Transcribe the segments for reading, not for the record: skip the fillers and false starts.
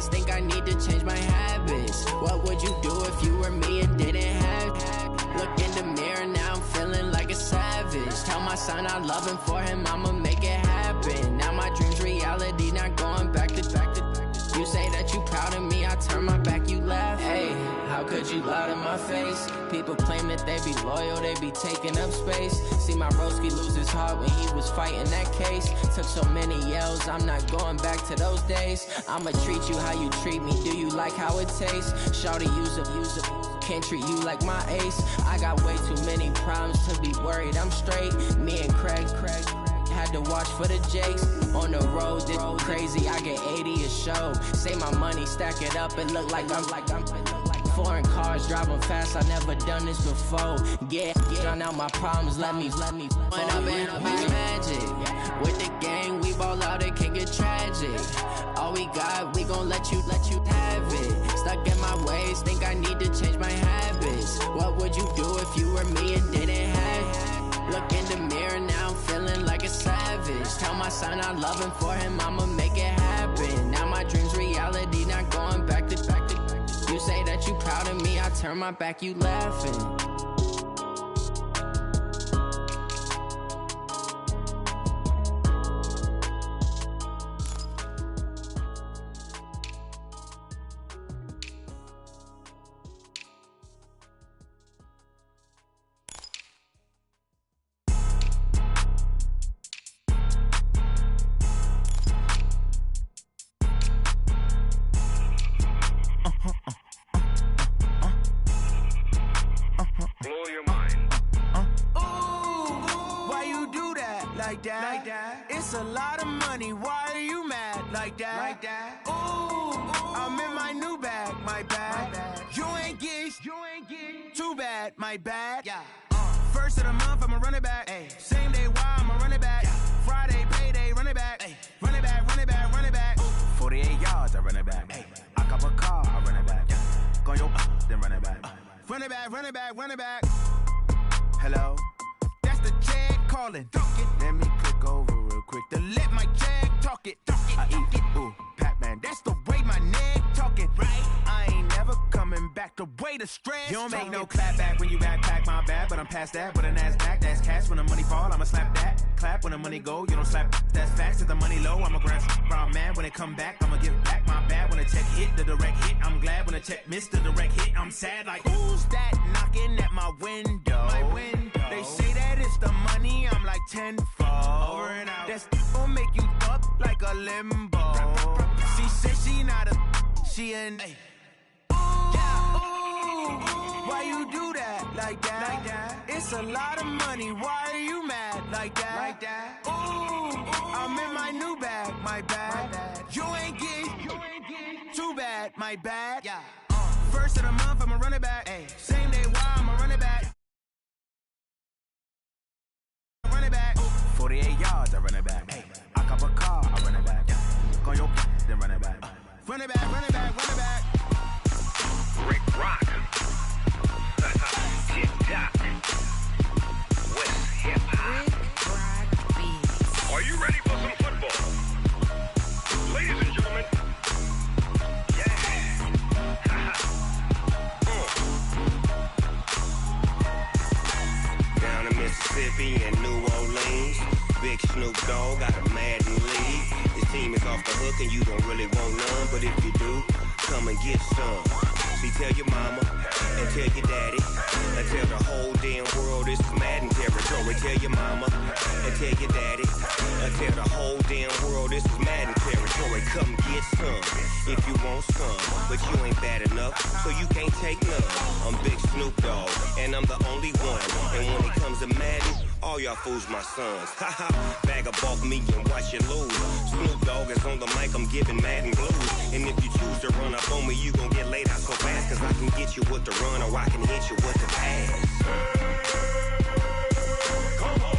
ways, think I need to change my habits. What would you do if you were me and didn't have? Look in the mirror, now I'm feeling like a savage. Tell my son I love him, for him I'ma make it happen. Now my dream's reality, not going back to. You say that you proud of me, I turn my back, you laugh. Hey, how could you lie to my face? People claim that they be loyal, they be taking up space. See my broski lose his heart when he was fighting that case. Took so many yells, I'm not going back to those days. I'ma treat you how you treat me, do you like how it tastes? Shawty, use a can't treat you like my ace. I got way too many problems to be worried, I'm straight. Me and Craig had to watch for the Jakes. On the road, this crazy, I get 80 a show. Say my money, stack it up, and look like I'm foreign cars, driving fast, I never done this before. Get drown out my problems, let me Went up in a big magic. With the gang, we ball out, it can get tragic. All we got, we gon' let you have it. Stuck in my ways, think I need to change my habits. What would you do if you were me and didn't have? Look in the mirror, now I'm feeling like a savage. Tell my son I love him, for him I'ma make it happen. Now my dream's reality, not going back to. You say that you proud of me, I turn my back, you laughing. It's a lot of money, why are you mad like that? Ooh, I'm in my new bag, my bad. You ain't get too bad, my bad. First of the month, I'ma run it back. Same day, why I'ma run it back. Friday, payday, run it back. Run it back, run it back, run it back. 48 yards, I run it back. I cop a car, I run it back. Go yo, then run it back. Run it back, run it back, run it back. Hello? That's the check calling. Let me click over real quick to let my check talk it. I eat it, ooh, Pac-Man. That's the way my neck talking. Right? I ain't never coming back. The way the stress. You don't make no clap back when you backpack, my bad. But I'm past that with a NASDAQ. That's cash when the money fall. I'ma slap that. Clap when the money go. You don't slap. That's facts. If the money low, I'ma grab brown man. When it come back, I'ma give back my bad. When the check hit, the direct hit. I'm glad when the check missed the direct hit. I'm sad like who's that knocking at my window? My window. They say that it's the money. I'm like tenfold. Over and out. That's gon' make you up like a limbo. She said she not a. She an. Why you do that like that? It's a lot of money. Why are you mad like that? Ooh, I'm in my new bag, my bad. You ain't get too bad, my bad. First of the month, I'ma run it back. Same day, why I'ma run it back. Run it back. 48 yards, I run it back. I cop a car, I run it back. Go yo, then run it back. Run it back, run it back, run it back. Rick Rock. TikTok. West Hip Hop. Rick Rock Beats. Are you ready for some football? Ladies and gentlemen. Down in Mississippi and New Orleans, Big Snoop Dogg got a Madden league. His team is off the hook and you don't really want none, but if you do, come and get some. See, tell your mama and tell your daddy and tell the whole damn world this is Madden territory. Tell your mama and tell your daddy and tell the whole damn world this is Madden territory. Come get some if you want some, but you ain't bad enough, so you can't take none. I'm Big Snoop Dogg and I'm the only one. And when it comes to Madden, all y'all fools my sons. Haha, bag of bulk me and watch you lose. Snoop Dogg is on the mic, I'm giving Madden blues. And if you choose to run up on me, you gon' get laid out so fast, cause I can get you with the run or I can hit you with the pass. Come on.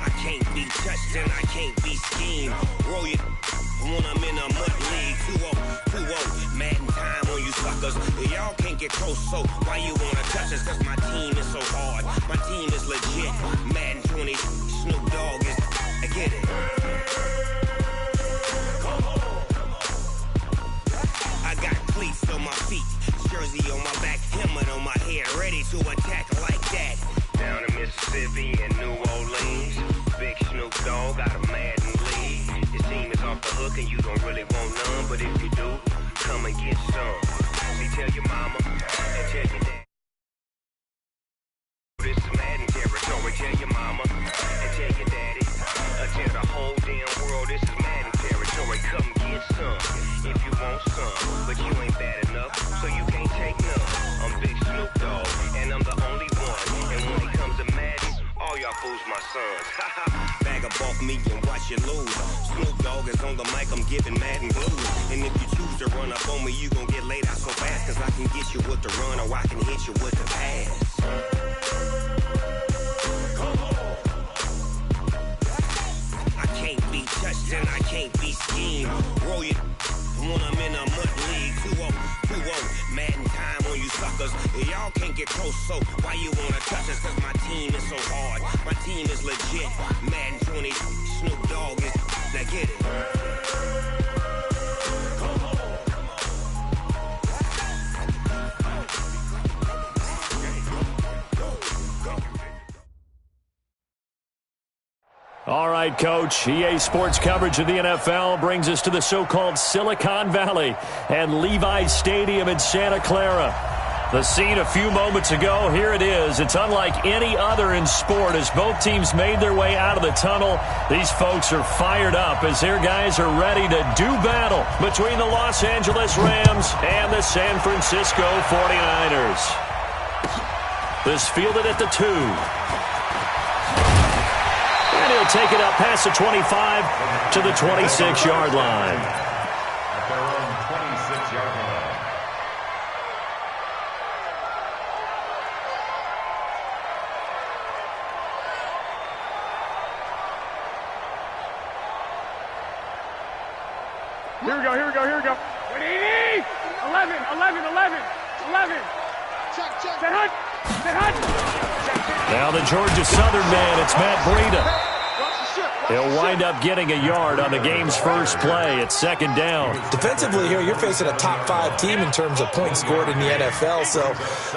I can't be touched and I can't be schemed. Roll you when I'm in a mud league. 2-0, Madden time on you suckers. Y'all can't get close, so why you wanna touch us? Cause my team is so hard, my team is legit. Madden 20, Snoop Dogg is, I get it. Come on. jersey on my back, helmet on my head, ready to attack like that. Down in Mississippi and New Orleans, Big Snoop Dogg got a Madden league. His team is off the hook and you don't really want none, but if you do, come and get some. See, tell your mama and tell your dad. This is Madden territory. Tell your mama and tell your daddy. Tell the whole damn world this is Madden territory. Come get some if you want some, but you ain't bad enough, so you can't take none. I'm Big Snoop Dogg and I'm the only one. And when it comes to Madden, all y'all fools my sons. Bag a bulk me and watch you lose. Snoop Dogg is on the mic, I'm giving Madden blues. And if you choose to run up on me, you gon' get laid out so fast, cause I can get you with the run or I can hit you with the pass. I can't be touched and I can't be schemed. Roll you when I'm in a mud league. 2-0, Madden time on you suckers. Y'all can't get close, so why you wanna touch us? Cause my team is so hard, my team is legit. Madden 20, Snoop Dogg is, now get it. All right, Coach. EA Sports coverage of the NFL brings us to the so-called Silicon Valley and Levi's Stadium in Santa Clara. The scene a few moments ago, here it is. It's unlike any other in sport as both teams made their way out of the tunnel. These folks are fired up as their guys are ready to do battle between the Los Angeles Rams and the San Francisco 49ers. This fielded at the 2. And he'll take it up past the 25 to the 26-yard line. At their own 26-yard line. Here we go. 11. Check. Now the Georgia Southern man, it's Matt Breida. He'll wind up getting a yard on the game's first play at second down. Defensively here, you're facing a top 5 team in terms of points scored in the NFL. So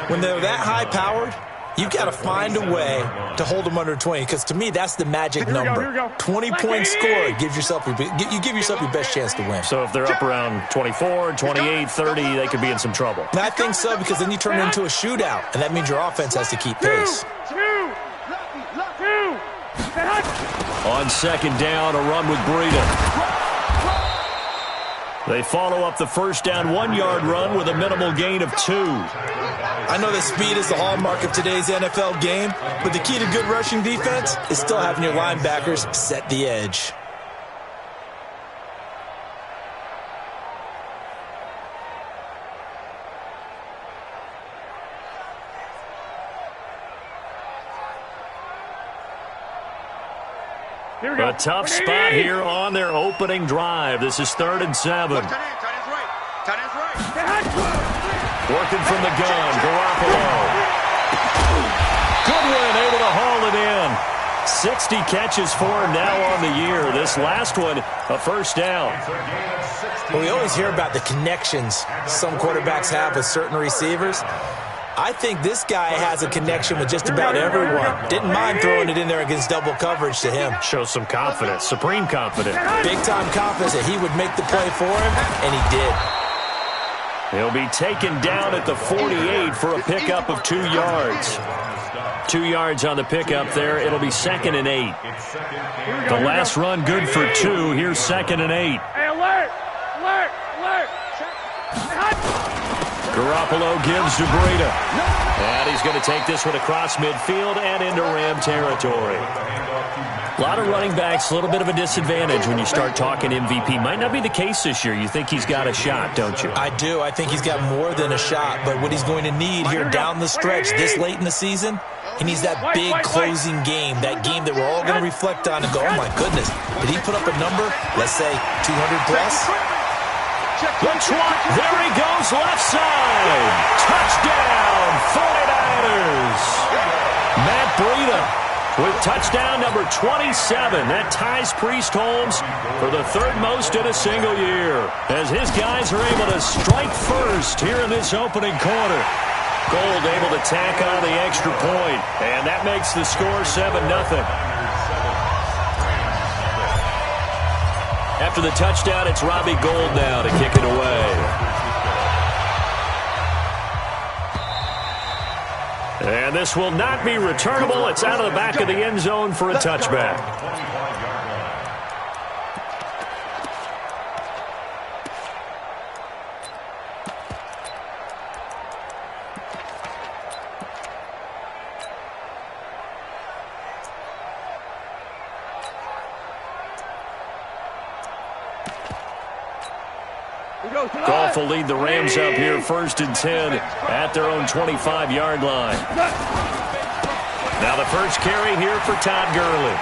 when they're that high-powered, you've got to find a way to hold them under 20, because to me, that's the magic number. 20 points scored, you give yourself your best chance to win. So if they're up around 24, 28, 30, they could be in some trouble. And I think so, because then you turn it into a shootout, and that means your offense has to keep pace. On second down, a run with Breida. They follow up the first down 1-yard run with a minimal gain of 2. I know that speed is the hallmark of today's NFL game, but the key to good rushing defense is still having your linebackers set the edge. A tough spot here on their opening drive. This is 3rd and 7. Tight end's right. Working from the gun, Garoppolo. Goodwin able to haul it in. 60 catches for him now on the year. This last one, a first down. Well, we always hear about the connections some quarterbacks have with certain receivers. I think this guy has a connection with just about everyone. Didn't mind throwing it in there against double coverage to him. Shows some confidence, supreme confidence. Big-time confidence that he would make the play for him, and he did. He'll be taken down at the 48 for a pickup of 2 yards. 2 yards on the pickup there. It'll be 2nd and 8. The last run good for 2. Here's 2nd and 8. Hey, alert! Garoppolo gives to Breida. And he's going to take this one across midfield and into Ram territory. A lot of running backs, a little bit of a disadvantage when you start talking MVP. Might not be the case this year. You think he's got a shot, don't you? I do. I think he's got more than a shot. But what he's going to need here down the stretch this late in the season, he needs that big closing game, that game that we're all going to reflect on and go, oh, my goodness, did he put up a number, let's say 200 plus? The trot, there he goes, left side. Touchdown, 49ers. Matt Breida with touchdown number 27. That ties Priest Holmes for the third most in a single year, as his guys are able to strike first here in this opening quarter. Gold able to tack on the extra point, and that makes the score 7-0. After the touchdown, it's Robbie Gould now to kick it away. And this will not be returnable. It's out of the back of the end zone for a touchback. Goff will lead the Rams up here 1st and 10 at their own 25-yard line. Now the first carry here for Todd Gurley.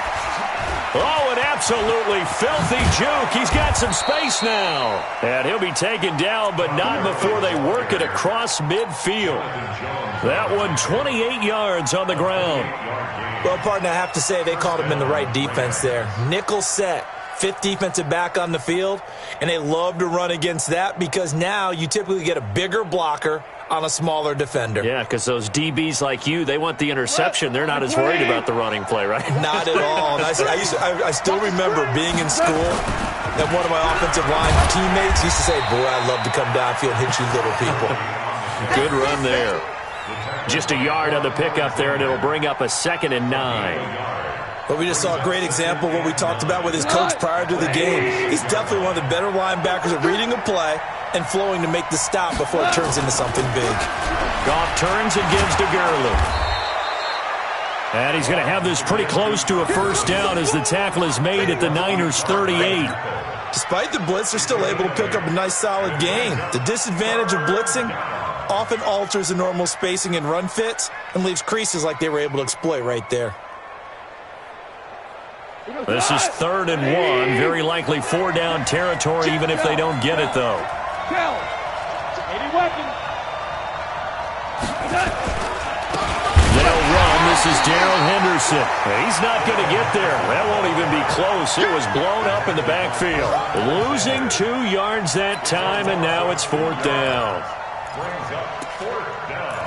Oh, an absolutely filthy juke. He's got some space now. And he'll be taken down, but not before they work it across midfield. That one 28 yards on the ground. Well, partner, I have to say they called him in the right defense there. Nickel set. 5th defensive back on the field, and they love to run against that because now you typically get a bigger blocker on a smaller defender. Yeah, because those DBs like you, they want the interception. They're not as worried about the running play, right? Not at all. And I still remember being in school that one of my offensive line teammates used to say, boy, I'd love to come downfield and hit you little people. Good run there. Just a yard on the pickup there, and it'll bring up a 2nd and 9. But we just saw a great example of what we talked about with his coach prior to the game. He's definitely one of the better linebackers at reading a play and flowing to make the stop before it turns into something big. Goff turns and gives to Gurley. And he's going to have this pretty close to a first down as the tackle is made at the Niners' 38. Despite the blitz, they're still able to pick up a nice solid gain. The disadvantage of blitzing often alters the normal spacing and run fits and leaves creases like they were able to exploit right there. This is 3rd and 1. Very likely 4-down territory, even if they don't get it, though. They'll run. This is Darrell Henderson. He's not going to get there. That won't even be close. It was blown up in the backfield. Losing 2 yards that time, and now it's 4th down. Brings up 4th down.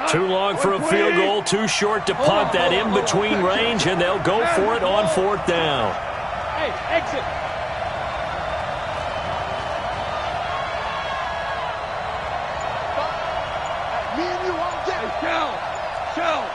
Too long for a field goal, too short to punt. That in-between range, and they'll go for it on 4th down. Hey, exit. Me and you on deck. Shell.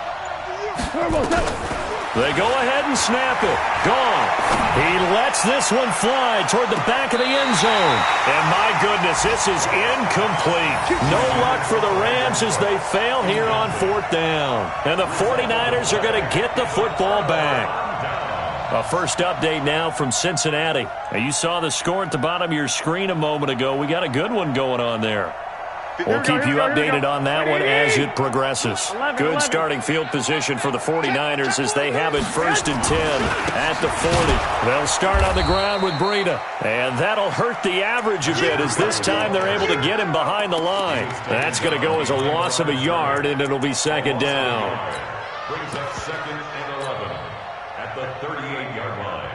They go ahead and snap it. Gone. He lets this one fly toward the back of the end zone. And my goodness, this is incomplete. No luck for the Rams as they fail here on 4th down. And the 49ers are going to get the football back. A first update now from Cincinnati. Now, you saw the score at the bottom of your screen a moment ago. We got a good one going on there. We'll keep you updated on that one as it progresses. Good starting field position for the 49ers as they have it 1st and 10 at the 40. They'll start on the ground with Breida, and that'll hurt the average a bit as this time they're able to get him behind the line. That's going to go as a loss of a yard, and it'll be 2nd down. Brings up 2nd and 11 at the 38-yard line.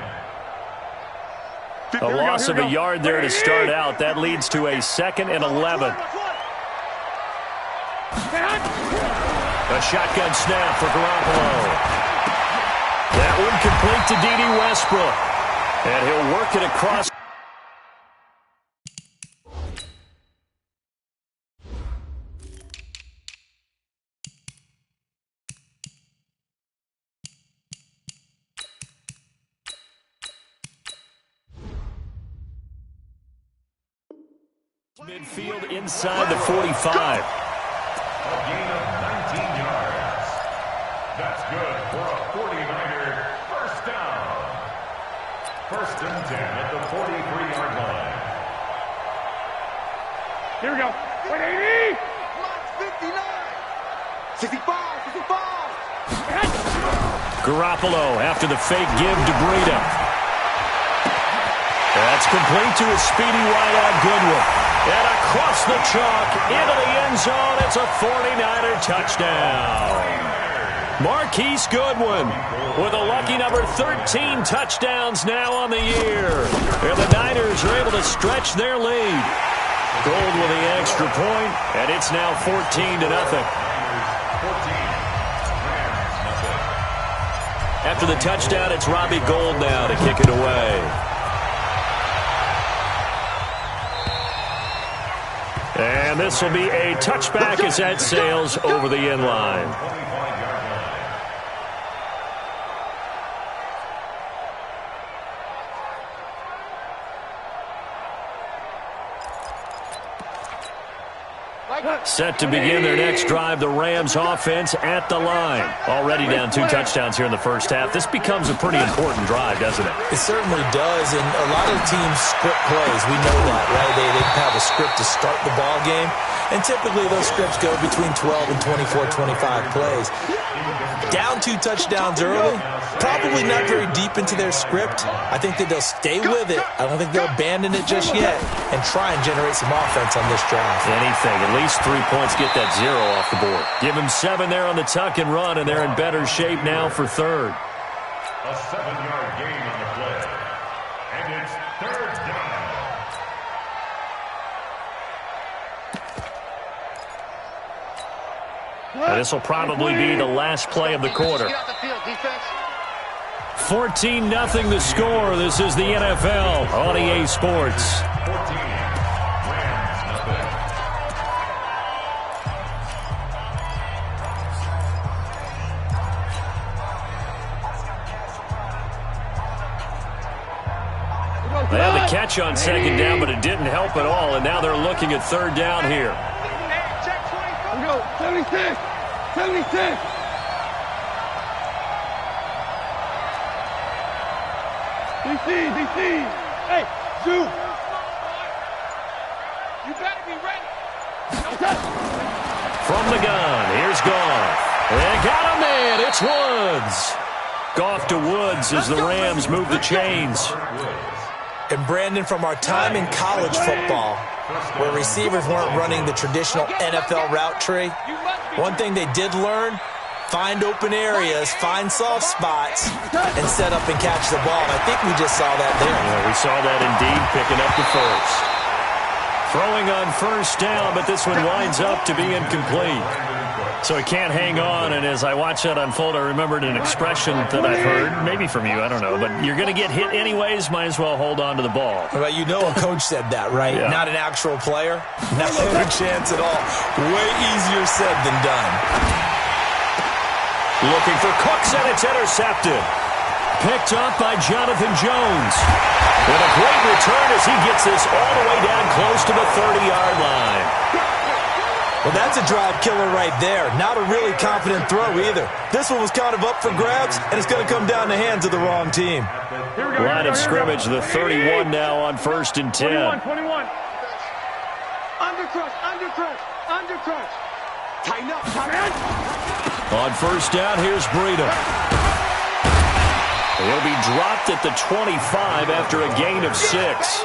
A loss of a yard there to start out. That leads to a 2nd and 11. A shotgun snap for Garoppolo. That one complete to D.D. Westbrook. And he'll work it across. Midfield inside the 45. A gain of 19 yards. That's good for a 49er first down. 1st and 10 at the 43-yard line. Here we go. 180. 59. 65. Garoppolo after the fake give to Breida. That's complete to a speedy wideout Goodwin. And across the chalk into the end zone. It's a 49er touchdown. Marquise Goodwin with a lucky number 13 touchdowns now on the year. And the Niners are able to stretch their lead. Gold with the extra point, and it's now 14-0. After the touchdown, it's Robbie Gould now to kick it away. And this will be a touchback as that sails over the end line. Set to begin their next drive, the Rams offense at the line. Already down 2 touchdowns here in the first half. This becomes a pretty important drive, doesn't it? It certainly does, and a lot of the teams script plays. We know that, right? They have a script to start the ball game, and typically those scripts go between 12 and 24, 25 plays. Down 2 touchdowns early, probably not very deep into their script. I think that they'll stay with it. I don't think they'll abandon it just yet and try and generate some offense on this drive. Anything, at least 3 points, get that 0 off the board. Give them 7 there on the tuck and run, and they're in better shape now for third. A 7-yard gain on the play. And it's third down. And this will probably be the last play of the quarter. 14-0 the score. This is the NFL on EA Sports. 14. Rams, nothing. They had the catch on second down, but it didn't help at all, and now they're looking at third down here. Here we go. 76. 76. DC. Hey, Zoo. You better be ready. From the gun, here's Goff. They got him in. It's Woods. Goff to Woods as the Rams move the chains. And Brandon, from our time in college football, where receivers weren't running the traditional NFL route tree, one thing they did learn, find open areas, find soft spots, and set up and catch the ball. And I think we just saw that there. Yeah, we saw that indeed, picking up the first. Throwing on first down, but this one winds up to be incomplete. So he can't hang on, and as I watch that unfold, I remembered an expression that I've heard, maybe from you, I don't know, but you're going to get hit anyways, might as well hold on to the ball. Well, you know a coach said that, right? Yeah. Not an actual player. Not a chance at all. Way easier said than done. Looking for Cooks, and it's intercepted. Picked up by Jonathan Jones. And a great return as he gets this all the way down close to the 30-yard line. Well, that's a drive killer right there. Not a really confident throw either. This one was kind of up for grabs, and it's going to come down the hands of the wrong team. Line of scrimmage, the 31 now on 1st and 10. 21. Undercrush. Tighten up. On first down, here's Breida. He'll be dropped at the 25 after a gain of 6.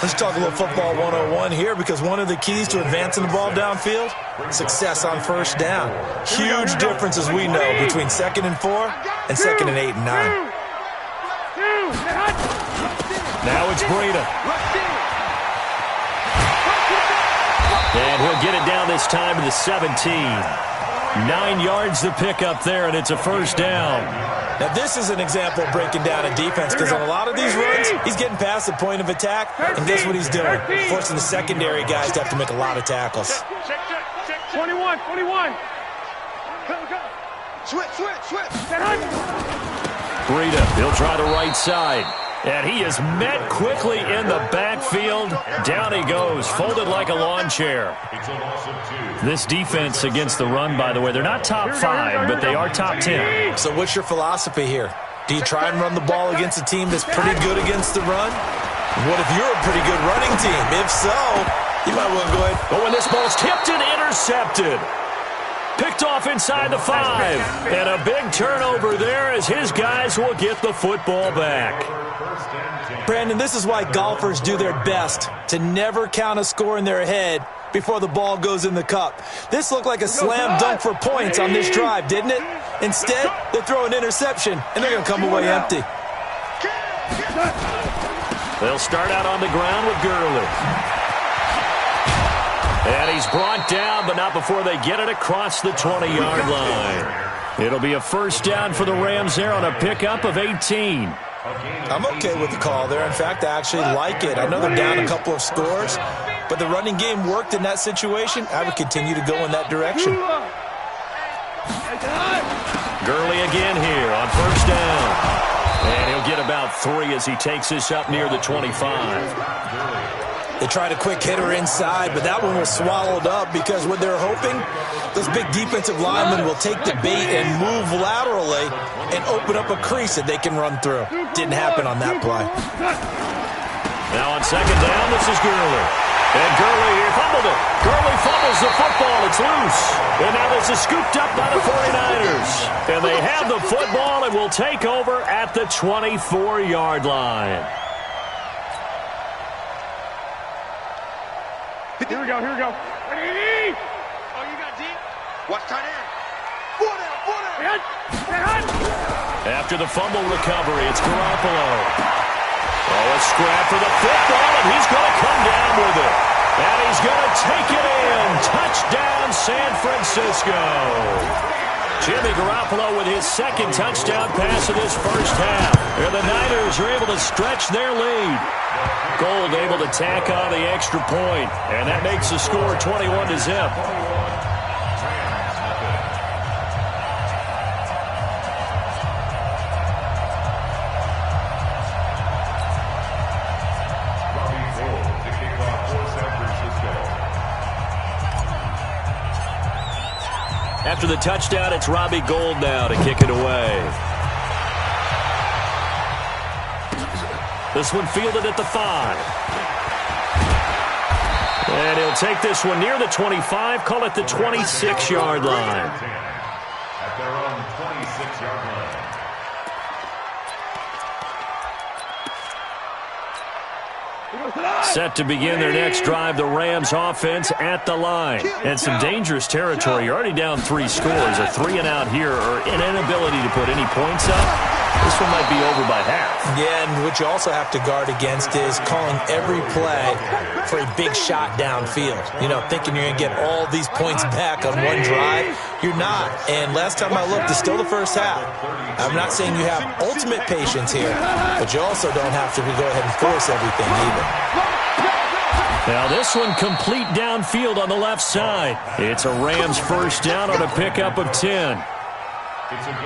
Let's talk a little football 101 here, because one of the keys to advancing the ball downfield, success on first down. Huge difference, as we know, between 2nd and 4 and 2nd and 8 and 9. Now it's Breida. And he'll get it down this time to the 17. 9 yards to pick up there, and it's a first down. Now, this is an example of breaking down a defense, because on a lot of these runs, he's getting past the point of attack, and guess what he's doing? Forcing the secondary guys to have to make a lot of tackles. 21. Switch. Breida, he'll try the right side. And he is met quickly in the backfield. Down he goes, folded like a lawn chair. This defense against the run, by the way, they're not top 5, but they are top 10. So what's your philosophy here? Do you try and run the ball against a team that's pretty good against the run? What if you're a pretty good running team? If so, you might well go ahead. But when this ball's tipped and intercepted. Picked off inside the 5. And a big turnover there as his guys will get the football back. Brandon, this is why golfers do their best to never count a score in their head before the ball goes in the cup. This looked like a slam dunk for points on this drive, didn't it? Instead, they throw an interception, and they're going to come away empty. They'll start out on the ground with Gurley. And he's brought down, but not before they get it across the 20-yard line. It'll be a first down for the Rams there on a pickup of 18. I'm okay with the call there. In fact, I actually like it. I know they're down a couple of scores, but the running game worked in that situation. I would continue to go in that direction. Gurley again here on first down. And he'll get about 3 as he takes this up near the 25. They tried a quick hitter inside, but that one was swallowed up because what they're hoping, those big defensive linemen will take the bait and move laterally and open up a crease that they can run through. Didn't happen on that play. Now on second down, this is Gurley. And Gurley here fumbled it. Gurley fumbles the football. It's loose. And now this is scooped up by the 49ers. And they have the football and will take over at the 24-yard line. Here we go. Ready? Oh, you got deep? Watch tight end. Four down. After the fumble recovery, it's Garoppolo. Oh, a scrap for the football, and he's going to come down with it. And he's going to take it in. Touchdown, San Francisco. Jimmy Garoppolo with his second touchdown pass of this first half. And the Niners are able to stretch their lead. Gold able to tack on the extra point, and that makes the score 21-0. After the touchdown, it's Robbie Gould now to kick it away. This one fielded at the 5. And he'll take this one near the 25, call it the 26-yard line. At their own 26-yard line. Set to begin their next drive, the Rams offense at the line. And some dangerous territory. You're already down 3 scores. A 3-and-out here or an inability to put any points up. This one might be over by half. Yeah, and what you also have to guard against is calling every play for a big shot downfield. You know, thinking you're going to get all these points back on one drive. You're not. And last time I looked, it's still the first half. I'm not saying you have ultimate patience here, but you also don't have to go ahead and force everything either. Now this one complete downfield on the left side. It's a Rams first down on a pickup of 10.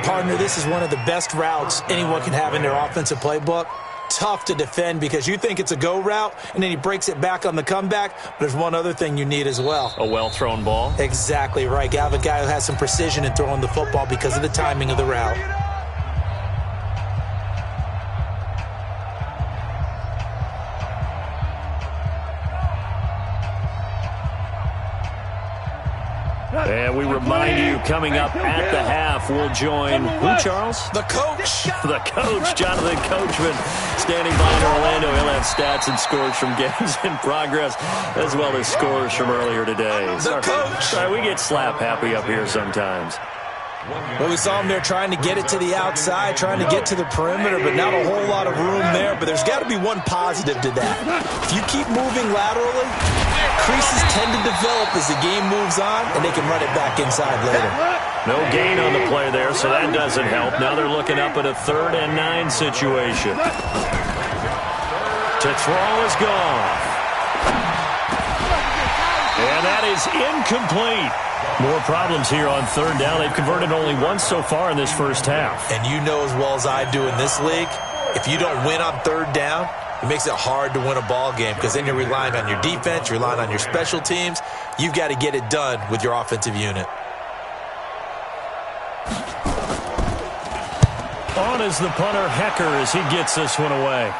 Partner, this is one of the best routes anyone can have in their offensive playbook. Tough to defend because you think it's a go route, and then he breaks it back on the comeback. But there's one other thing you need as well. A well-thrown ball? Exactly right. You have a guy who has some precision in throwing the football because of the timing of the route. And we remind you, coming up at the half, we'll join who, Charles? The coach. The coach, Jonathan Coachman, standing by in Orlando. He'll have stats and scores from games in progress, as well as scores from earlier today. The coach. Sorry, we get slap happy up here sometimes. Well, we saw him there trying to get it to the outside, trying to get to the perimeter, but not a whole lot of room there. But there's got to be one positive to that. If you keep moving laterally, creases tend to develop as the game moves on, and they can run it back inside later. No gain on the play there, so that doesn't help. Now they're looking up at a 3rd and 9 situation. To throw is gone. And that is incomplete. More problems here on 3rd down. They've converted only once so far in this first half. And you know as well as I do in this league, if you don't win on 3rd down, it makes it hard to win a ball game because then you're relying on your defense, you're relying on your special teams. You've got to get it done with your offensive unit. On is the punter, Hecker, as he gets this one away.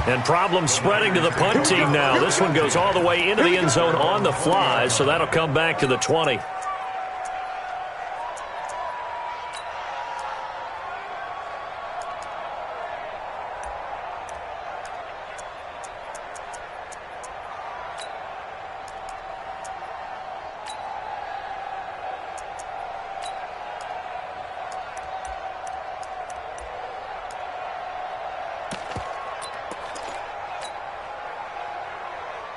And problems spreading to the punt team now. This one goes all the way into the end zone on the fly, so that'll come back to the 20.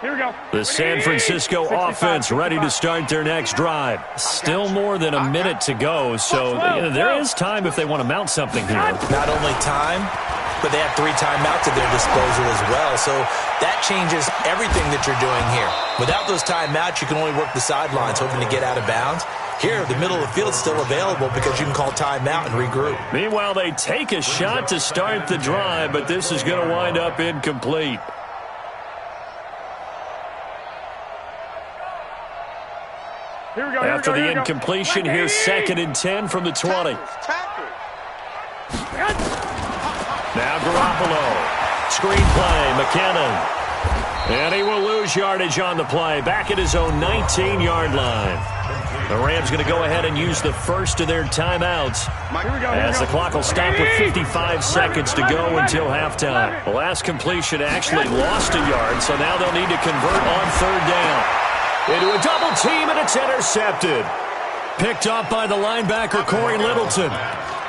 Here we go. The San Francisco offense ready to start their next drive. Still more than a minute to go, so there is time if they want to mount something here. Not only time, but they have 3 timeouts at their disposal as well, so that changes everything that you're doing here. Without those timeouts, you can only work the sidelines, hoping to get out of bounds. Here, the middle of the field is still available because you can call timeout and regroup. Meanwhile, they take a shot to start the drive, but this is going to wind up incomplete. Here we go. After the incompletion, here's 2nd and 10 from the 20. Now Garoppolo. Screen play, McKinnon. And he will lose yardage on the play. Back at his own 19-yard line. The Rams going to go ahead and use the first of their timeouts as the clock will stop with 55 seconds to go until halftime. The last completion actually lost a yard, so now they'll need to convert on 3rd down. Into a double team, and it's intercepted. Picked off by the linebacker, Corey Littleton.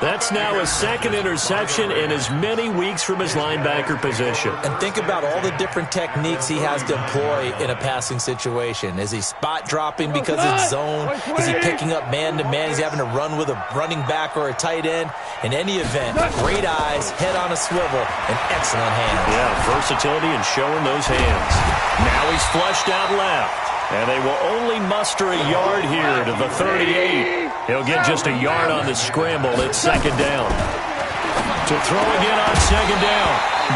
That's now his 2nd interception in as many weeks from his linebacker position. And think about all the different techniques he has to employ in a passing situation. Is he spot dropping because it's zone? Is he picking up man-to-man? Is he having to run with a running back or a tight end? In any event, great eyes, head on a swivel, and excellent hands. Yeah, versatility and showing those hands. Now he's flushed out left. And they will only muster a yard here to the 38. He'll get just a yard on the scramble. It's 2nd down. To throw again on 2nd down.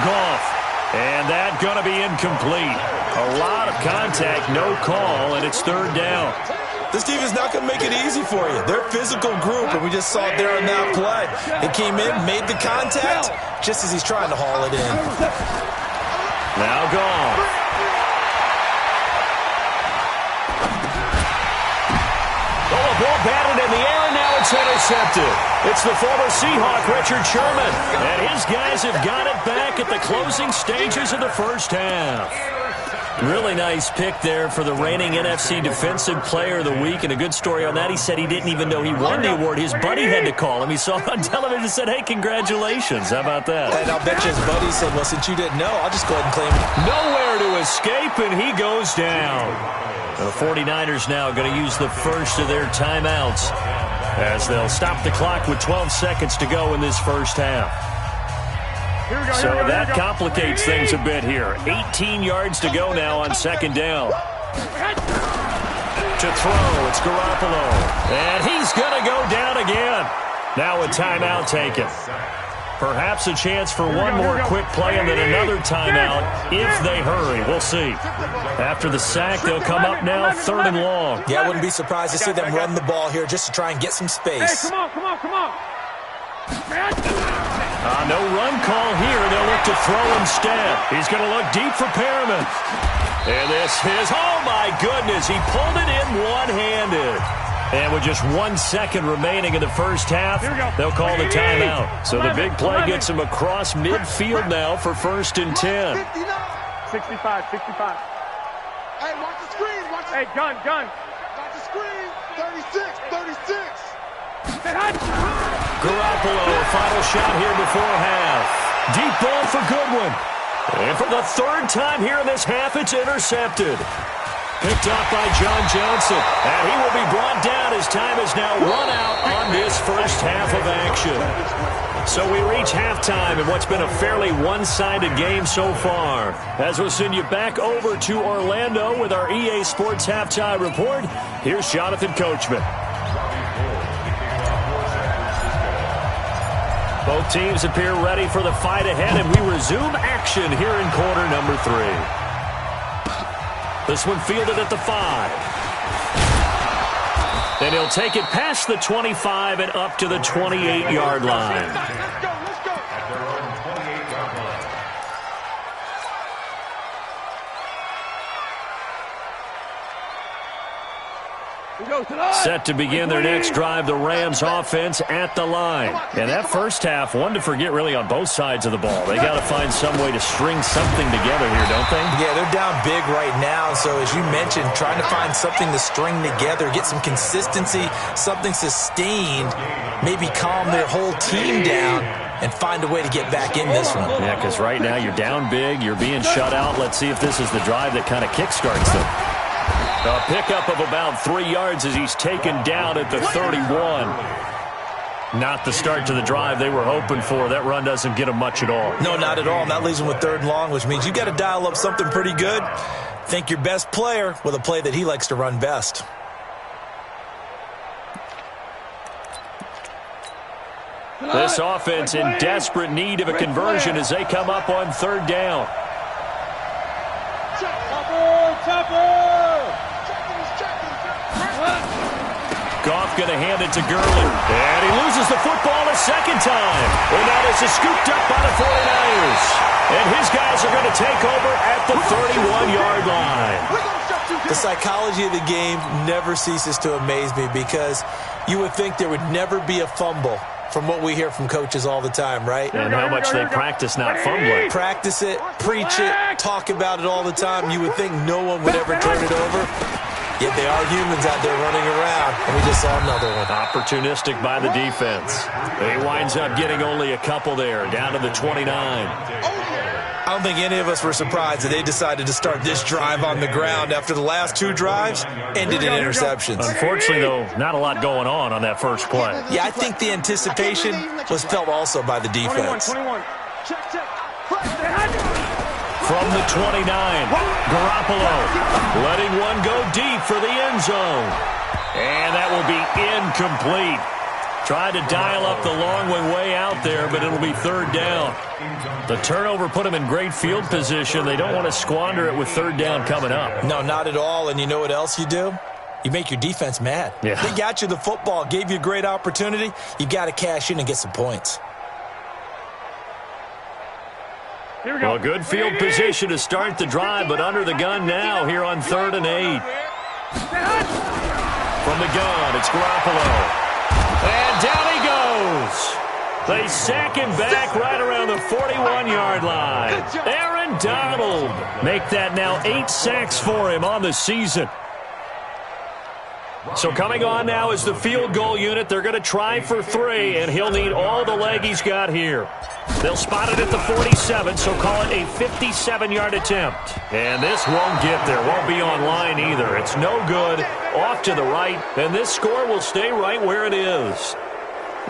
Goff. And that going to be incomplete. A lot of contact, no call, and it's 3rd down. This team is not going to make it easy for you. They're a physical group, and we just saw it there on that play. They came in, made the contact, just as he's trying to haul it in. Now Goff. Ball batted in the air, and now it's intercepted. It's the former Seahawk, Richard Sherman. And his guys have got it back at the closing stages of the first half. Really nice pick there for the reigning NFC Defensive Player of the Week. And a good story on that, he said he didn't even know he won the award. His buddy had to call him. He saw it on television and said, hey, congratulations. How about that? And I'll bet you his buddy said, well, since you didn't know, I'll just go ahead and claim it. Nowhere to escape, and he goes down. The 49ers now going to use the first of their timeouts as they'll stop the clock with 12 seconds to go in this first half. So that complicates things a bit here. 18 yards to go now on 2nd down. To throw, it's Garoppolo. And he's going to go down again. Now a timeout taken. Perhaps a chance for one more quick play and then another timeout if they hurry. We'll see. After the sack, they'll come up now 3rd and long. Yeah, I wouldn't be surprised to see them run the ball here just to try and get some space. Hey, come on. No run call here. They'll look to throw instead. He's going to look deep for Perriman. And this is, oh my goodness, he pulled it in one-handed. And with just 1 second remaining in the first half, they'll call the timeout. So the big play gets him across midfield now for 1st and 10. 65. Hey, watch the screen. Hey, gun. Watch the screen. 36. Garoppolo, final shot here before half. Deep ball for Goodwin. And for the 3rd time here in this half, it's intercepted. Picked off by John Johnson. And he will be brought down as time has now run out on this first half of action. So we reach halftime in what's been a fairly one-sided game so far. As we'll send you back over to Orlando with our EA Sports Halftime Report, here's Jonathan Coachman. Both teams appear ready for the fight ahead, and we resume action here in quarter number 3. This one fielded at the 5. And he'll take it past the 25 and up to the 28-yard line. Set to begin their next drive, the Rams offense at the line. And that first half, one to forget really on both sides of the ball. They got to find some way to string something together here, don't they? Yeah, they're down big right now. So as you mentioned, trying to find something to string together, get some consistency, something sustained, maybe calm their whole team down and find a way to get back in this one. Yeah, because right now you're down big, you're being shut out. Let's see if this is the drive that kind of kickstarts them. A pickup of about 3 yards as he's taken down at the 31. Not the start to the drive they were hoping for. That run doesn't get them much at all. No, not at all. And that leaves them with 3rd and long, which means you got to dial up something pretty good. Think your best player with a play that he likes to run best. This offense in desperate need of a conversion as they come up on 3rd down. Goff going to hand it to Gurley. And he loses the football a second time. And now this is scooped up by the 49ers. And his guys are going to take over at the 31-yard line. The psychology of the game never ceases to amaze me because you would think there would never be a fumble from what we hear from coaches all the time, right? And how much they practice not fumbling. Practice it, preach it, talk about it all the time. You would think no one would ever turn it over. Yet they are humans out there running around, and we just saw another one. Opportunistic by the defense. He winds up getting only a couple there, down to the 29. I don't think any of us were surprised that they decided to start this drive on the ground after the last 2 drives ended in interceptions. Unfortunately, though, not a lot going on that first play. Yeah, I think the anticipation was felt also by the defense. 21. Check. From the 29, Garoppolo letting one go deep for the end zone. And that will be incomplete. Tried to dial up the long one way out there, but it'll be 3rd down. The turnover put them in great field position. They don't want to squander it with 3rd down coming up. No, not at all. And you know what else you do? You make your defense mad. Yeah. They got you the football, gave you a great opportunity. You got to cash in and get some points. Well, good field position to start the drive, but under the gun now here on 3rd and 8. From the gun, it's Garoppolo. And down he goes. They sack him back right around the 41-yard line. Aaron Donald make that now 8 sacks for him on the season. So coming on now is the field goal unit. They're going to try for 3, and he'll need all the leg he's got here. They'll spot it at the 47, so call it a 57-yard attempt. And this won't get there, won't be on line either. It's no good, off to the right, and this score will stay right where it is.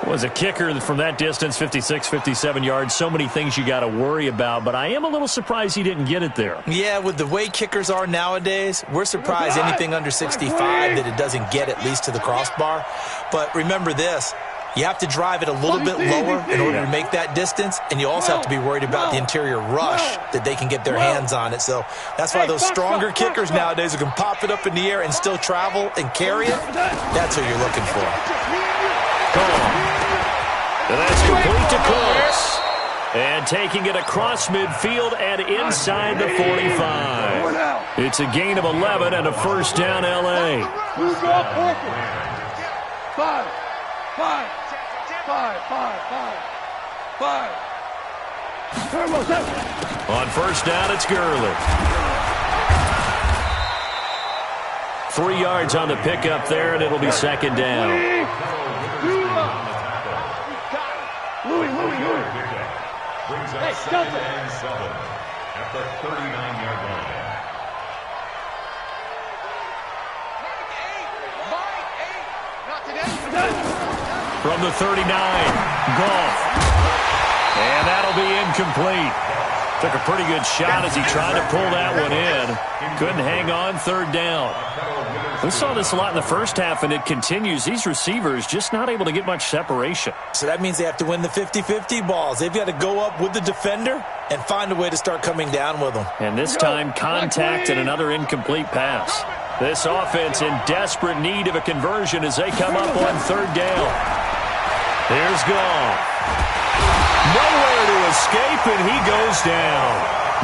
Was a kicker from that distance, 56, 57 yards. So many things you got to worry about, but I am a little surprised he didn't get it there. Yeah, with the way kickers are nowadays, we're surprised anything under 65 that it doesn't get at least to the crossbar. But remember this, you have to drive it a little bit lower in order to make that distance, and you also have to be worried about the interior rush that they can get their hands on it. So that's why those stronger kickers nowadays who can pop it up in the air and still travel and carry it, that's who you're looking for. And that's complete to Cooks. And taking it across midfield and inside the 45. It's a gain of 11 and a 1st down, L.A. Five. On 1st down, it's Gurley. 3 yards on the pickup there, and it'll be 2nd down. Louis. Brings up 2nd and 7 at the 39-yard line. From the 39, Goff. And that'll be incomplete. Took a pretty good shot as he tried to pull that one in. Couldn't hang on, 3rd down. We saw this a lot in the first half, and it continues. These receivers just not able to get much separation. So that means they have to win the 50-50 balls. They've got to go up with the defender and find a way to start coming down with them. And this time, contact and another incomplete pass. This offense in desperate need of a conversion as they come up on 3rd down. Here's Goff. Nowhere to escape, and he goes down.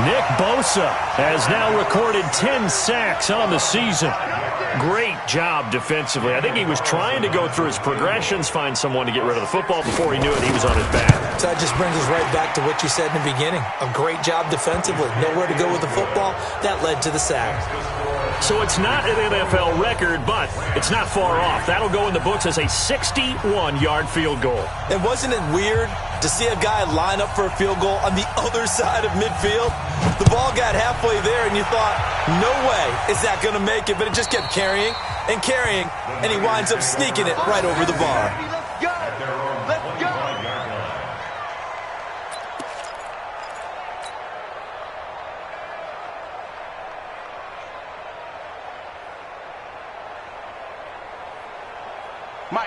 Nick Bosa has now recorded 10 sacks on the season. Great job defensively. I think he was trying to go through his progressions, find someone to get rid of the football. Before he knew it, he was on his back. So that just brings us right back to what you said in the beginning. A great job defensively. Nowhere to go with the football. That led to the sack. So it's not an NFL record, but it's not far off. That'll go in the books as a 61-yard field goal. And wasn't it weird to see a guy line up for a field goal on the other side of midfield? The ball got halfway there, and you thought, no way is that going to make it. But it just kept carrying and carrying, and he winds up sneaking it right over the bar. Let's go. Let's go.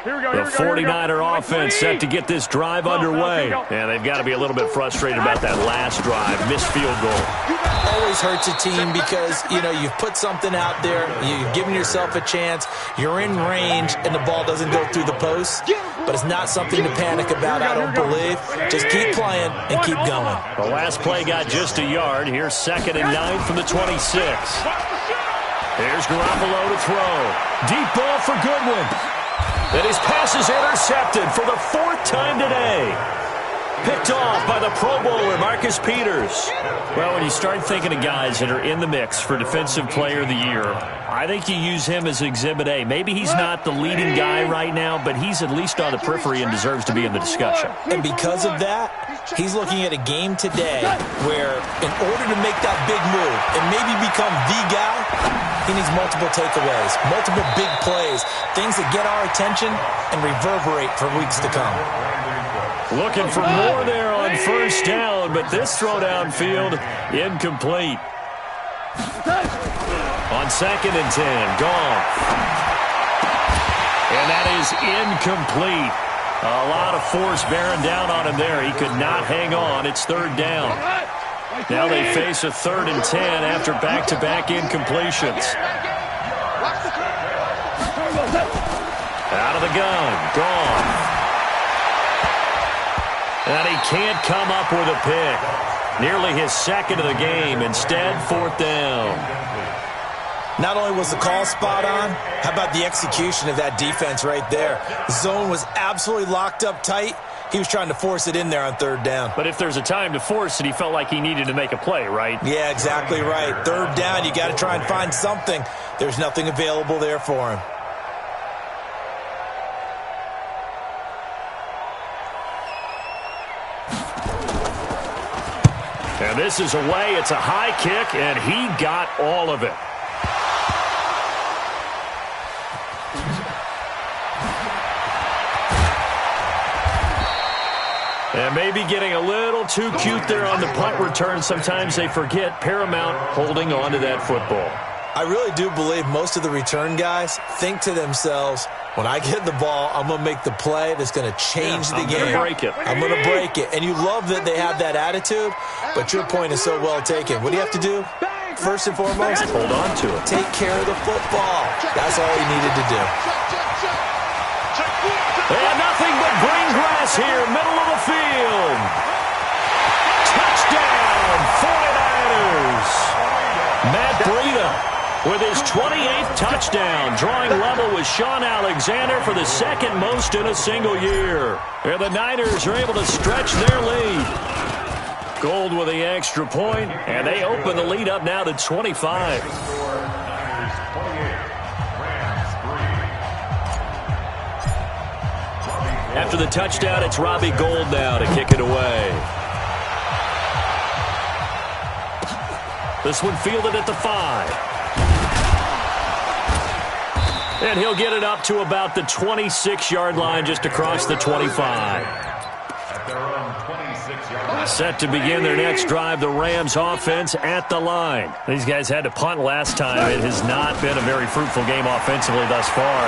The 49er offense set to get this drive underway. And they've got to be a little bit frustrated about that last drive. Missed field goal. Always hurts a team because, you've put something out there. You've given yourself a chance. You're in range, and the ball doesn't go through the post. But it's not something to panic about, I don't believe. Just keep playing and keep going. The last play got just a yard. Here's 2nd and 9 from the 26. Here's Garoppolo to throw. Deep ball for Goodwin. And his pass is intercepted for the 4th time today. Picked off by the Pro Bowler, Marcus Peters. Well, when you start thinking of guys that are in the mix for Defensive Player of the Year, I think you use him as Exhibit A. Maybe he's not the leading guy right now, but he's at least on the periphery and deserves to be in the discussion. And because of that, he's looking at a game today where in order to make that big move and maybe become the guy, he needs multiple takeaways, multiple big plays, things that get our attention and reverberate for weeks to come. Looking for more there on 1st down, but this throw downfield incomplete. On 2nd and 10, Goff. And that is incomplete. A lot of force bearing down on him there. He could not hang on. It's 3rd down. Now they face a 3rd and 10 after back-to-back incompletions. Out of the gun, Goff. And he can't come up with a pick. Nearly his 2nd of the game. Instead, 4th down. Not only was the call spot on, how about the execution of that defense right there? The zone was absolutely locked up tight. He was trying to force it in there on 3rd down. But if there's a time to force it, he felt like he needed to make a play, right? Yeah, exactly right. 3rd down, you got to try and find something. There's nothing available there for him. And this is away. It's a high kick, and he got all of it. And maybe getting a little too cute there on the punt return. Sometimes they forget paramount holding on to that football. I really do believe most of the return guys think to themselves, when I get the ball, I'm going to make the play that's going to change the game. I'm going to break it. And you love that they have that attitude, but your point is so well taken. What do you have to do? First and foremost, hold on to it. Take care of the football. That's all he needed to do. And nothing but green grass here, middle of the field. Touchdown, 49ers. Matt Breida with his 28th touchdown, drawing level with Sean Alexander for the 2nd most in a single year. And the Niners are able to stretch their lead. Gold with the extra point, and they open the lead up now to 25. After the touchdown, it's Robbie Gould now to kick it away. This one fielded at the 5. And he'll get it up to about the 26-yard line, just across the 25. Set to begin their next drive, the Rams offense at the line. These guys had to punt last time. It has not been a very fruitful game offensively thus far.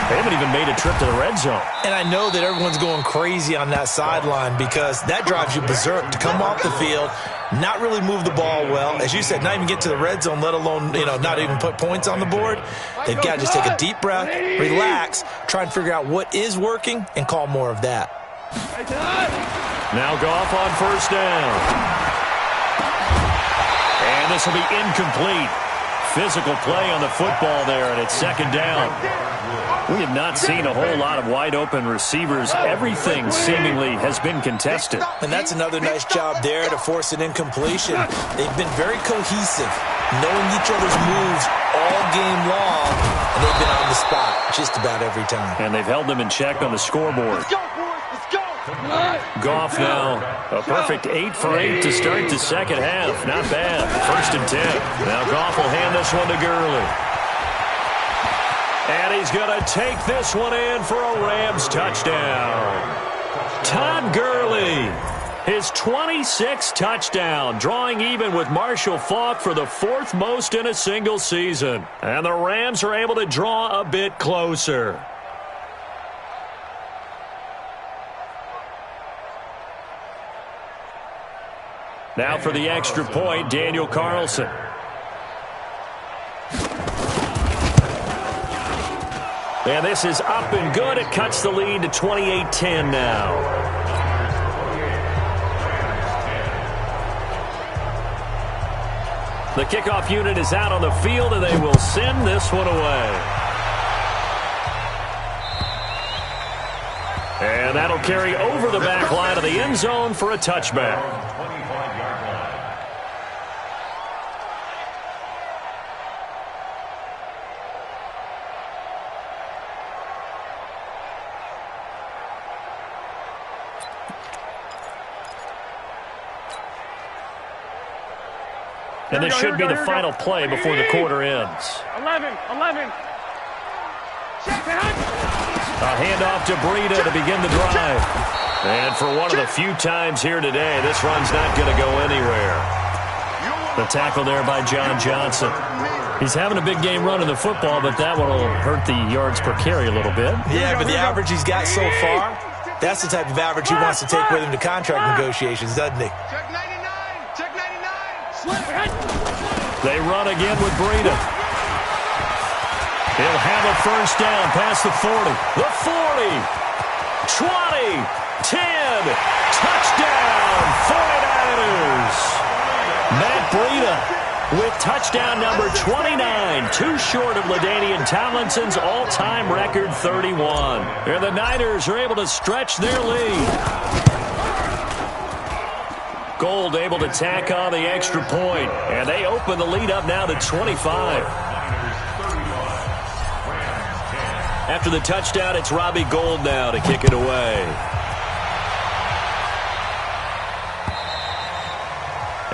They haven't even made a trip to the red zone. And I know that everyone's going crazy on that sideline because that drives you berserk to come off the field, not really move the ball well. As you said, not even get to the red zone, let alone, not even put points on the board. They've got to just take a deep breath, relax, try and figure out what is working, and call more of that. Now Goff on 1st down. And this will be incomplete. physical play on the football there, and it's second down. We have not seen a whole lot of wide-open receivers. Everything seemingly has been contested. And that's another nice job there to force an incompletion. They've been very cohesive, knowing each other's moves all game long, and they've been on the spot just about every time. And they've held them in check on the scoreboard. Let's go, boys. Let's go. Goff now, a perfect 8 for 8 to start the second half. Not bad. 1st and 10. Now Goff will hand this one to Gurley. And he's going to take this one in for a Rams touchdown. Todd Gurley, his 26th touchdown, drawing even with Marshall Faulk for the 4th most in a single season. And the Rams are able to draw a bit closer. Now for the extra point, Daniel Carlson. And this is up and good. It cuts the lead to 28-10 now. The kickoff unit is out on the field, and they will send this one away. And that'll carry over the back line of the end zone for a touchback. And this should be the final play before the quarter ends. 11. A handoff to Breida to begin the drive. And for one of the few times here today, this run's not going to go anywhere. The tackle there by John Johnson. He's having a big game running the football, but that one will hurt the yards per carry a little bit. Yeah, but the average he's got so far, that's the type of average he wants to take with him to contract negotiations, doesn't he? They run again with Breida. He'll have a first down past the 40. The 40. 20. 10. Touchdown, 49ers. Matt Breida with touchdown number 29. Too short of LaDainian Tomlinson's all-time record 31. And the Niners are able to stretch their lead. Gold able to tack on the extra point, and they open the lead up now to 25. After the touchdown, it's Robbie Gould now to kick it away.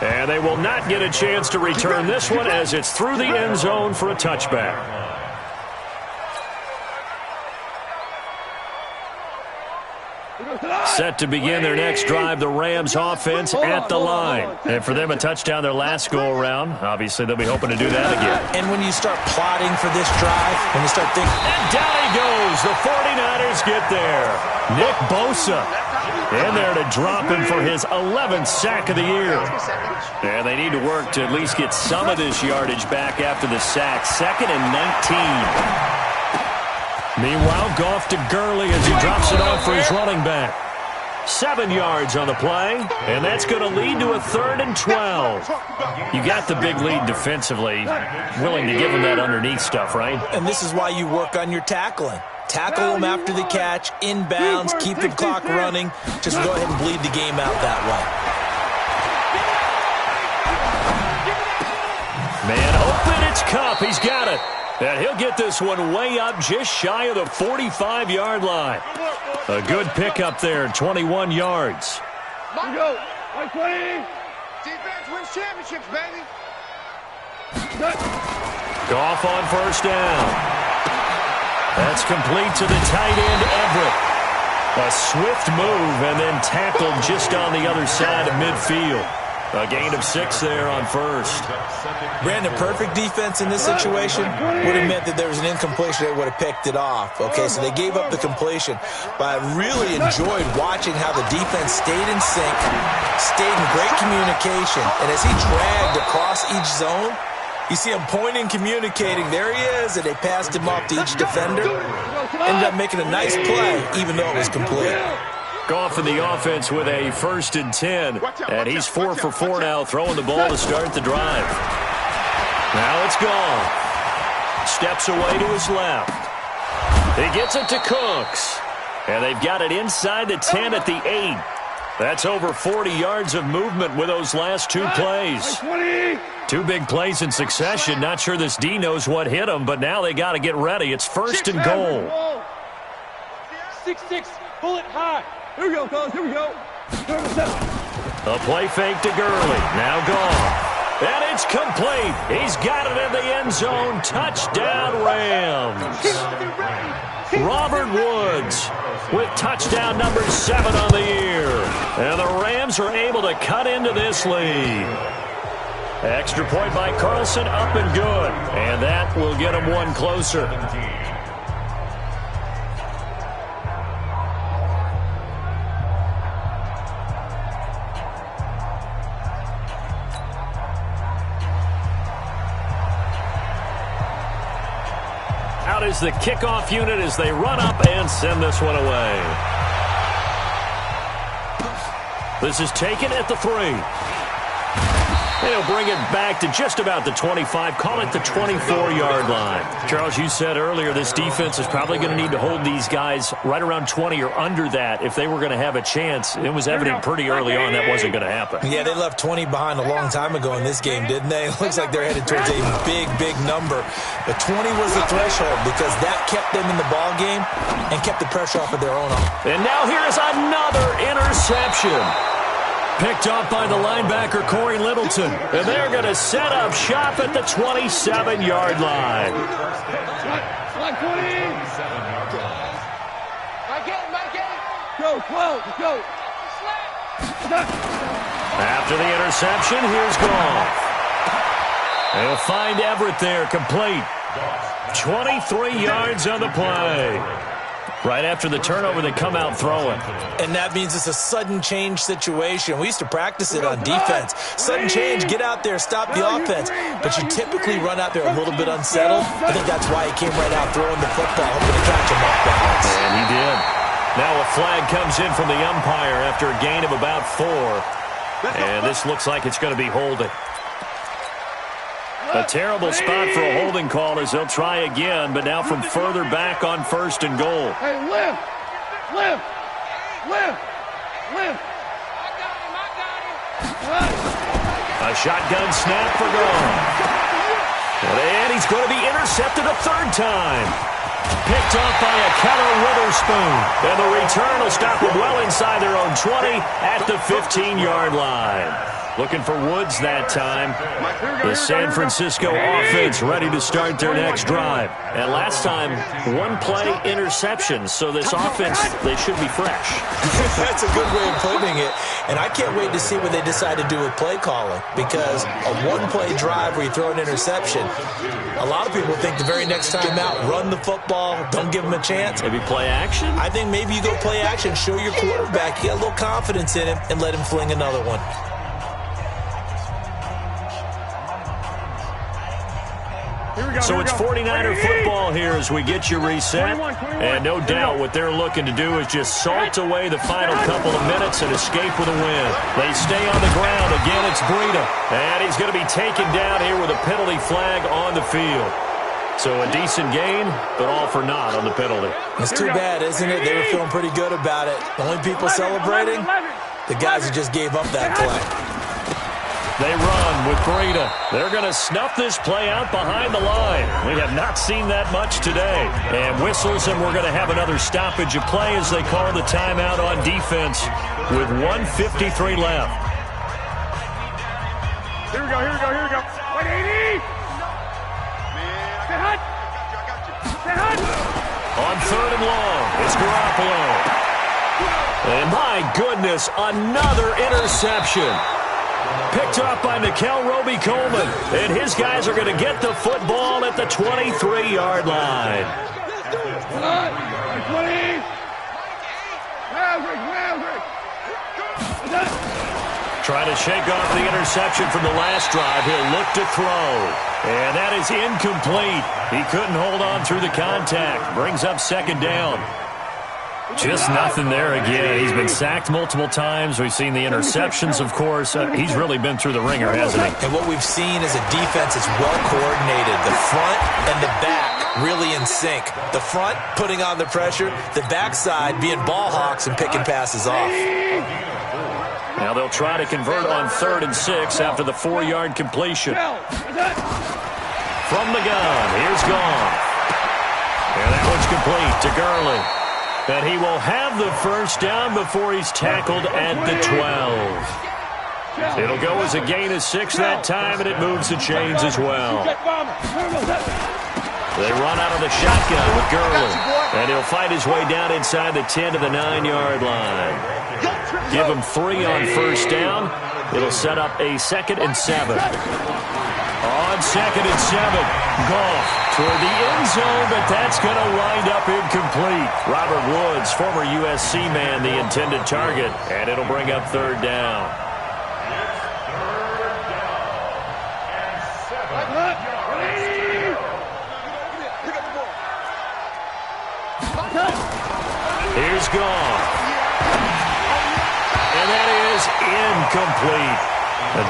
And they will not get a chance to return this one as it's through the end zone for a touchback. Set to begin their next drive, the Rams offense at the line. And for them, a touchdown their last go-around. Obviously, they'll be hoping to do that again. And when you start plotting for this drive, when you start thinking... And down he goes. The 49ers get there. Nick Bosa in there to drop him for his 11th sack of the year. And they need to work to at least get some of this yardage back after the sack. 2nd and 19. Meanwhile, Goff to Gurley as he drops it off for his running back. 7 yards on the play, and that's going to lead to a 3rd and 12. You got the big lead defensively, willing to give them that underneath stuff, right? And this is why you work on your tackling. Tackle them after the catch, inbounds, keep the clock running. Just go ahead and bleed the game out that way. Man open, it's Kupp. He's got it. And he'll get this one way up just shy of the 45-yard line. A good pickup there, 21 yards. Here we go. 20. Defense wins championships, baby. Goff on first down. That's complete to the tight end, Everett. A swift move and then tackled just on the other side of midfield. A gain of 6 there on first. Brandon, perfect defense in this situation would have meant that there was an incompletion that would have picked it off. Okay, so they gave up the completion. But I really enjoyed watching how the defense stayed in sync, stayed in great communication. And as he dragged across each zone, you see him pointing, communicating. There he is, and they passed him off to each defender. Ended up making a nice play, even though it was complete. Goff in the offense with a 1st and 10. And he's 4 for 4 now, throwing the ball to start the drive. Now it's gone. Steps away to his left. He gets it to Cooks. And they've got it inside the 10 at the 8. That's over 40 yards of movement with those last two plays. 2 big plays in succession. Not sure this D knows what hit him, but now they got to get ready. It's first and goal. 6-6, pull it high. Here we go, fellas, here we go. A play fake to Gurley. Now gone. And it's complete. He's got it in the end zone. Touchdown, Rams. Robert Woods with touchdown number 7 on the year. And the Rams are able to cut into this lead. Extra point by Carlson, up and good. And that will get them one closer. Out is the kickoff unit as they run up and send this one away. This is taken at the 3. They'll bring it back to just about the 25, call it the 24-yard line. Charles, you said earlier this defense is probably going to need to hold these guys right around 20 or under that if they were going to have a chance. It was evident pretty early on that wasn't going to happen. Yeah, they left 20 behind a long time ago in this game, didn't they? It looks like they're headed towards a big, big number. But 20 was the threshold because that kept them in the ball game and kept the pressure off of their own arm. And now here's another interception. Picked up by the linebacker, Corey Littleton. And they're going to set up shop at the 27-yard line. Slide 20. Mike it. Go, 12, go. After the interception, here's Goff. They'll find Everett there, complete. 23 yards on the play. Right after the turnover, they come out throwing. And that means it's a sudden change situation. We used to practice it on defense. Sudden change, get out there, stop the offense. But you typically run out there a little bit unsettled. I think that's why he came right out throwing the football, hoping to catch him off balance. And he did. Now a flag comes in from the umpire after a gain of about 4. And this looks like it's going to be holding. A terrible spot for a holding call as they'll try again, but now from further back on first and goal. Hey, lift. A shotgun snap for Goff. And he's going to be intercepted a 3rd time. Picked off by a Keller Witherspoon. And the return will stop them well inside their own 20 at the 15-yard line. Looking for Woods that time. The San Francisco offense ready to start their next drive. And last time, 1-play interception. So this offense, they should be fresh. That's a good way of putting it. And I can't wait to see what they decide to do with play calling. Because a 1-play drive where you throw an interception, a lot of people think the very next time out, run the football, don't give them a chance. Maybe play action? I think maybe you go play action, show your quarterback, you get a little confidence in him, and let him fling another one. So it's 49er football here as we get you reset. And no doubt what they're looking to do is just salt away the final couple of minutes and escape with a win. They stay on the ground. Again, it's Breida. And he's going to be taken down here with a penalty flag on the field. So a decent gain, but all for naught on the penalty. It's too bad, isn't it? They were feeling pretty good about it. The only people celebrating, the guys who just gave up that play. They run with Breida. They're going to snuff this play out behind the line. We have not seen that much today. And whistles, and we're going to have another stoppage of play as they call the timeout on defense with 1:53 left. Here we go. 180. Stay hot. On 3rd and long, it's Garoppolo. And my goodness, another interception. Picked up by Nickel Roby-Coleman. And his guys are going to get the football at the 23-yard line. 20. Trying to shake off the interception from the last drive. He'll look to throw. And that is incomplete. He couldn't hold on through the contact. Brings up 2nd down. Just nothing there again. He's been sacked multiple times. We've seen the interceptions, of course. He's really been through the ringer, hasn't he? And what we've seen is a defense that's well coordinated. The front and the back really in sync. The front putting on the pressure, the backside being ball hawks and picking passes off. Now they'll try to convert on 3rd and 6 after the 4-yard completion. From the gun, here's Goff. And that one's complete to Gurley. And he will have the first down before he's tackled at the 12. It'll go as a gain of 6 that time, and it moves the chains as well. They run out of the shotgun with Gurley. And he'll fight his way down inside the 10 to the 9-yard line. Give him 3 on first down. It'll set up a 2nd and 7. On 2nd and 7, Goff toward the end zone, but that's going to wind up incomplete. Robert Woods, former USC man, the intended target, and it'll bring up 3rd down. Here's Goff. And that is incomplete.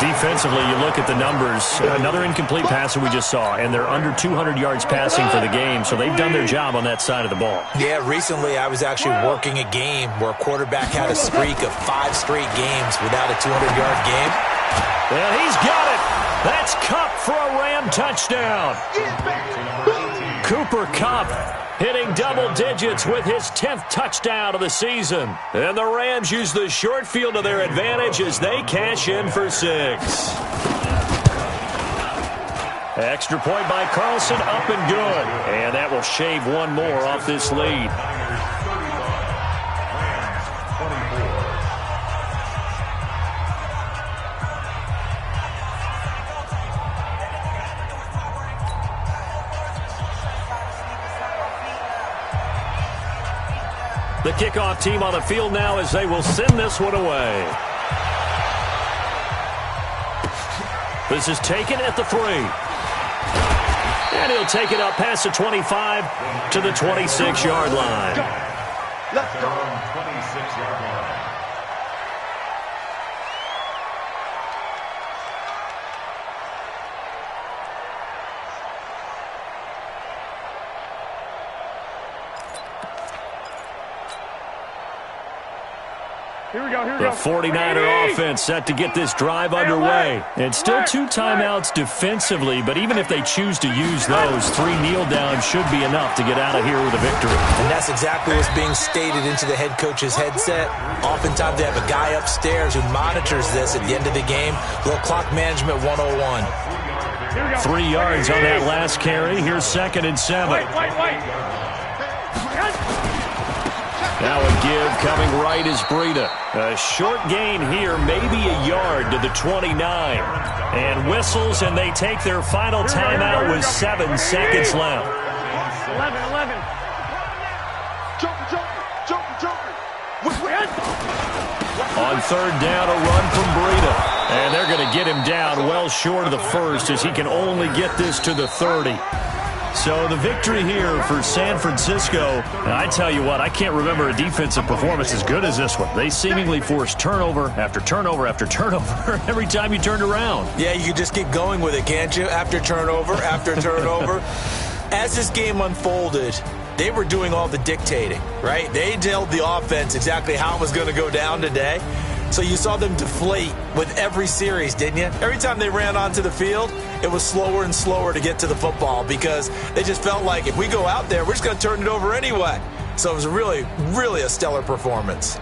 Defensively, you look at the numbers. Another incomplete passer we just saw, and they're under 200 yards passing for the game, so they've done their job on that side of the ball. Yeah, recently I was actually working a game where a quarterback had a streak of 5 straight games without a 200-yard game. And he's got it. That's Kupp for a Ram touchdown. Cooper Kupp hitting double digits with his 10th touchdown of the season. And the Rams use the short field to their advantage as they cash in for 6. Extra point by Carlson, up and good. And that will shave one more off this lead. The kickoff team on the field now as they will send this one away. This is taken at the 3. And he'll take it up past the 25 to the 26-yard line. Let's go. 26-yard line. The 49er offense set to get this drive underway. And still 2 timeouts defensively, but even if they choose to use those, 3 kneel downs should be enough to get out of here with a victory. And that's exactly what's being stated into the head coach's headset. Oftentimes they have a guy upstairs who monitors this at the end of the game. Little clock management 101. 3 yards on that last carry. Here's 2nd and 7. Now a give coming right is Breida. A short gain here, maybe a yard to the 29. And whistles, and they take their final timeout with 7 seconds left. 11. Joker. On 3rd down, a run from Breida. And they're going to get him down well short of the 1st as he can only get this to the 30. So the victory here for San Francisco. And I tell you what, I can't remember a defensive performance as good as this one. They seemingly forced turnover after turnover after turnover every time you turned around. Yeah, you can just keep going with it, can't you? After turnover, after turnover. As this game unfolded, they were doing all the dictating, right? They told the offense exactly how it was going to go down today. So you saw them deflate with every series, didn't you? Every time they ran onto the field, it was slower and slower to get to the football because they just felt like if we go out there, we're just going to turn it over anyway. So it was really, really a stellar performance.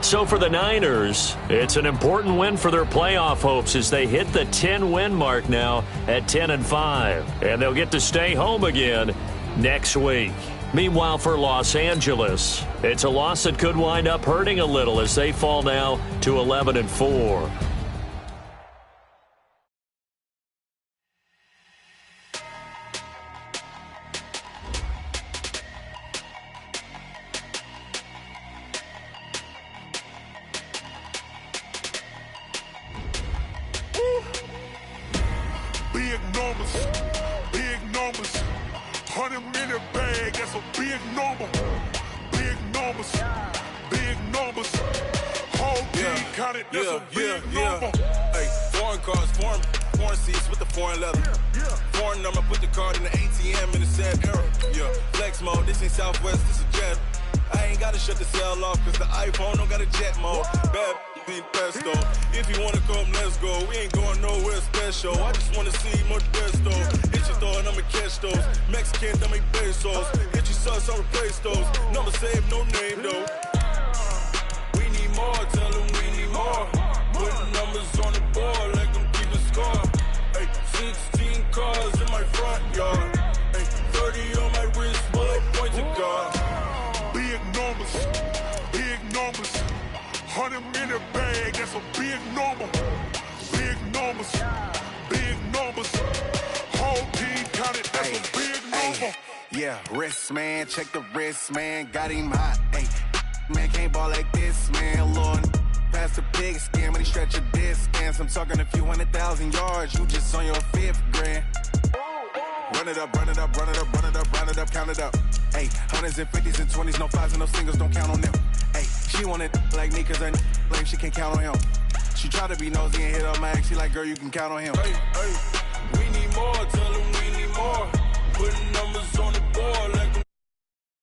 So for the Niners, it's an important win for their playoff hopes as they hit the 10-win mark now at 10-5. And they'll get to stay home again next week. Meanwhile, for Los Angeles, it's a loss that could wind up hurting a little as they fall now to 11-4. 100-minute bag, that's a big number. Big numbers, big numbers. Whole team counted, that's a big number. Hey, foreign cars, foreign seats with the foreign leather. Foreign number, put the card in the ATM in the sad era. Yeah, flex mode, this ain't Southwest, this is jet. I ain't gotta shut the cell off, cause the iPhone don't got a jet mode. Bad being pesto. If you wanna come, let's go. We ain't going nowhere special. I just wanna see more desto. Hit your throw and I'ma catch those. Mexican, I make pesos. Hit your sauce, I'll replace those. Number saved, no name though. We need more, tell them we need more. Putting numbers on the board, like them keep a score. Hey, 16 cars in my front yard. Hey, 30 on my wrist, bullet points of God. Big numbers, big numbers. 100-minute bag, that's a big number. Big numbers, big numbers. Whole team counted, that's a big number. Yeah, wrist man, check the wrist man, got him hot. Ay, man can't ball like this, man. Lord, past the pig skin when he stretch a distance. I'm talking a few 100,000 yards, you just on your 5th grand. Run it up, run it up, run it up, run it up, run it up, count it up. Ay, 100s and 50s and 20s, no 5s and no singles, don't count on them. Ay, she want it like me cause her lame, she can't count on him. She try to be nosy and hit up my ex, she like, girl, you can count on him. Hey, hey.